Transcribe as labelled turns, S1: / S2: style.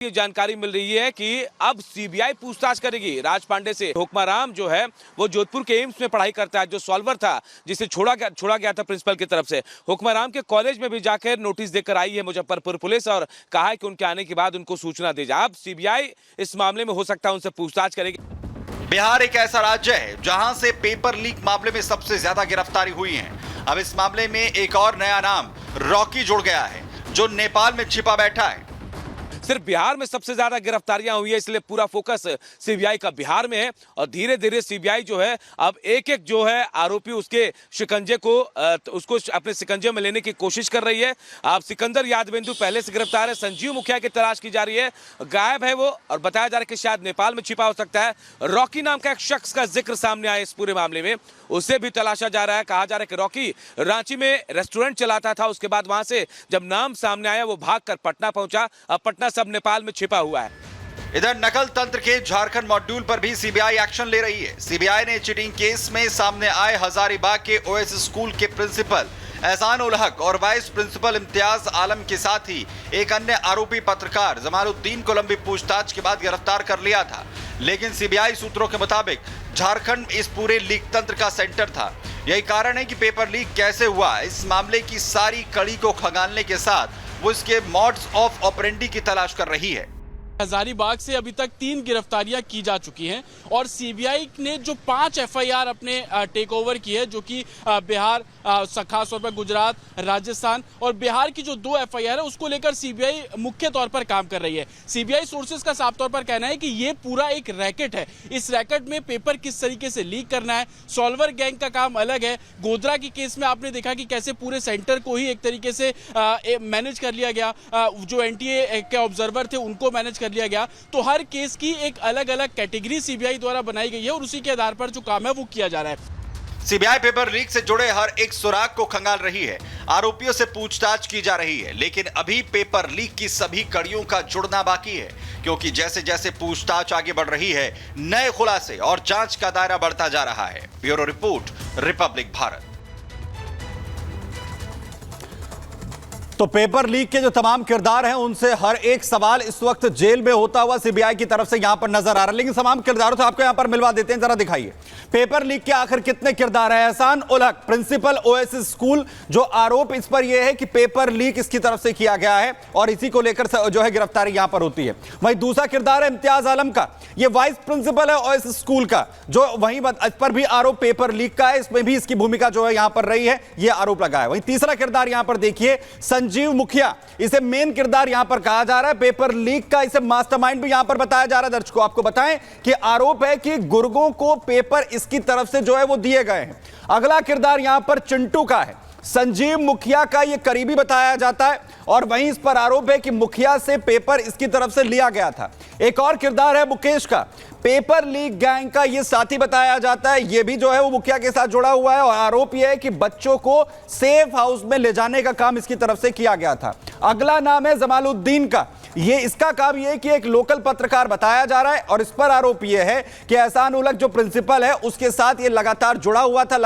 S1: ये जानकारी मिल रही है कि अब सीबीआई पूछताछ करेगी राज पांडे से। हुक्माराम जो है वो जोधपुर के एम्स में पढ़ाई करता है, जो सॉल्वर था जिसे छोड़ा गया था प्रिंसिपल की तरफ से। हुक्माराम के कॉलेज में भी जाकर नोटिस देकर आई है मुजफ्फरपुर पुलिस और कहा है कि उनके आने के बाद उनको सूचना दी जाए। अब सीबीआई इस मामले में हो सकता है उनसे पूछताछ करेगी।
S2: बिहार एक ऐसा राज्य है जहां से पेपर लीक मामले में सबसे ज्यादा गिरफ्तारी हुई है। अब इस मामले में एक और नया नाम रॉकी जुड़ गया है, जो नेपाल में छिपा बैठा है।
S1: सिर्फ बिहार में सबसे ज्यादा गिरफ्तारियां हुई है, इसलिए पूरा फोकस सीबीआई का बिहार में है और धीरे धीरे सीबीआई जो है अब एक एक जो है आरोपी उसके शिकंजे को उसको अपने शिकंजे में लेने की कोशिश कर रही है। अब सिकंदर यादवेंदु पहले से गिरफ्तार है, संजीव मुखिया की तलाश की जा रही है, गायब है वो और बताया जा रहा है कि शायद नेपाल में छिपा हो सकता है। रॉकी नाम का एक शख्स का जिक्र सामने आया इस पूरे मामले में, उसे भी तलाशा जा रहा है। कहा जा रहा है कि रॉकी रांची में रेस्टोरेंट चलाता था, उसके बाद वहां से जब नाम सामने आया वो भागकर पटना पहुंचा। अब पटना सब नेपाल में छिपा हुआ है।
S2: इधर नकल तंत्र के झारखंड मॉड्यूल पर भी सीबीआई एक्शन ले रही है। सीबीआई ने चीटिंग केस में सामने आए हजारीबाग के ओएस स्कूल के प्रिंसिपल एहसान उल हक और वाइस प्रिंसिपल इम्तियाज आलम के साथ ही एक अन्य आरोपी पत्रकार जमालुद्दीन को लंबी पूछताछ के बाद गिरफ्तार कर लिया था। लेकिन सीबीआई सूत्रों के मुताबिक झारखंड इस पूरे लीक तंत्र का सेंटर था। यही कारण है कि पेपर लीक कैसे हुआ, इस मामले की सारी कड़ी को खंगालने के साथ वो इसके मॉड्स ऑफ ऑपरेंडी की तलाश कर रही है।
S3: हजारीबाग से अभी तक 3 गिरफ्तारियां की जा चुकी हैं और सीबीआई ने जो 5 एफआईआर अपने टेक ओवर की है, जो कि बिहार, खास तौर पर गुजरात, राजस्थान और बिहार की जो 2 एफआईआर है उसको लेकर सीबीआई मुख्य तौर पर काम कर रही है। सीबीआई सोर्सेज का साफ तौर पर कहना है कि ये पूरा एक रैकेट है। इस रैकेट में पेपर किस तरीके से लीक करना है, सॉल्वर गैंग का काम अलग है। गोधरा की केस में आपने देखा कि कैसे पूरे सेंटर को ही एक तरीके से मैनेज कर लिया गया, जो एनटीए के ऑब्जर्वर थे उनको मैनेज कर लिया गया। तो हर केस की एक अलग अलग कैटेगरी सीबीआई द्वारा बनाई गई है और उसी के आधार पर जो काम है वो किया जा रहा है।
S2: सीबीआई पेपर लीक से जुड़े हर एक सुराग को खंगाल रही है, आरोपियों से पूछताछ की जा रही है। लेकिन अभी पेपर लीक की सभी कड़ियों का जुड़ना बाकी है, क्योंकि जैसे जैसे पूछताछ आगे बढ़ रही है नए खुलासे और जांच का दायरा बढ़ता जा रहा है। Bureau report, Republic Bharat.
S4: तो पेपर लीक के जो तमाम किरदार हैं उनसे हर एक सवाल इस वक्त जेल में होता हुआ सीबीआई की तरफ से यहां पर नजर आ रहा है। लेकिन तमाम किरदारों से आपको यहां पर मिलवा देते हैं, जरा दिखाइए पेपर लीक के आखिर कितने किरदार हैं। एहसान ul Haq principal OS school, जो आरोप इस पर यह है कि पेपर लीक इसकी तरफ से किया गया है और इसी को लेकर जो है गिरफ्तारी यहां पर होती है। वहीं दूसरा किरदार है इम्तियाज आलम का, यह वाइस प्रिंसिपल है ओएस स्कूल का, जो वहीं इस पर भी आरोप पेपर लीक का है, इसमें भी इसकी भूमिका जो है यहां पर रही है, यह आरोप लगा है। वहीं तीसरा किरदार यहां पर देखिए संजीव मुखिया, इसे मेन किरदार यहां पर कहा जा रहा है, पेपर लीक का इसे मास्टरमाइंड भी यहां पर बताया जा रहा है। दर्शकों आपको बताएं कि आरोप है कि गुर्गों को पेपर इसकी तरफ से जो है वो दिए गए हैं। अगला किरदार यहां पर चिंटू का है, संजीव मुखिया का यह करीबी बताया जाता है और वहीं इस पर आरोप है कि मुखिया से पेपर इसकी तरफ से लिया गया था। एक और किरदार है मुकेश का, पेपर लीक गैंग का यह साथी बताया जाता है, यह भी जो है वो मुखिया के साथ जुड़ा हुआ है और आरोप यह है कि बच्चों को सेफ हाउस में ले जाने का काम इसकी तरफ से किया गया था। अगला नाम है जमालुद्दीन का, ये इसका काम यह है कि एक लोकल पत्रकार बताया जा रहा है और इस पर आरोप यह है कि एहसान उल हक जो प्रिंसिपल है उसके साथ ये लगातार जुड़ा हुआ था।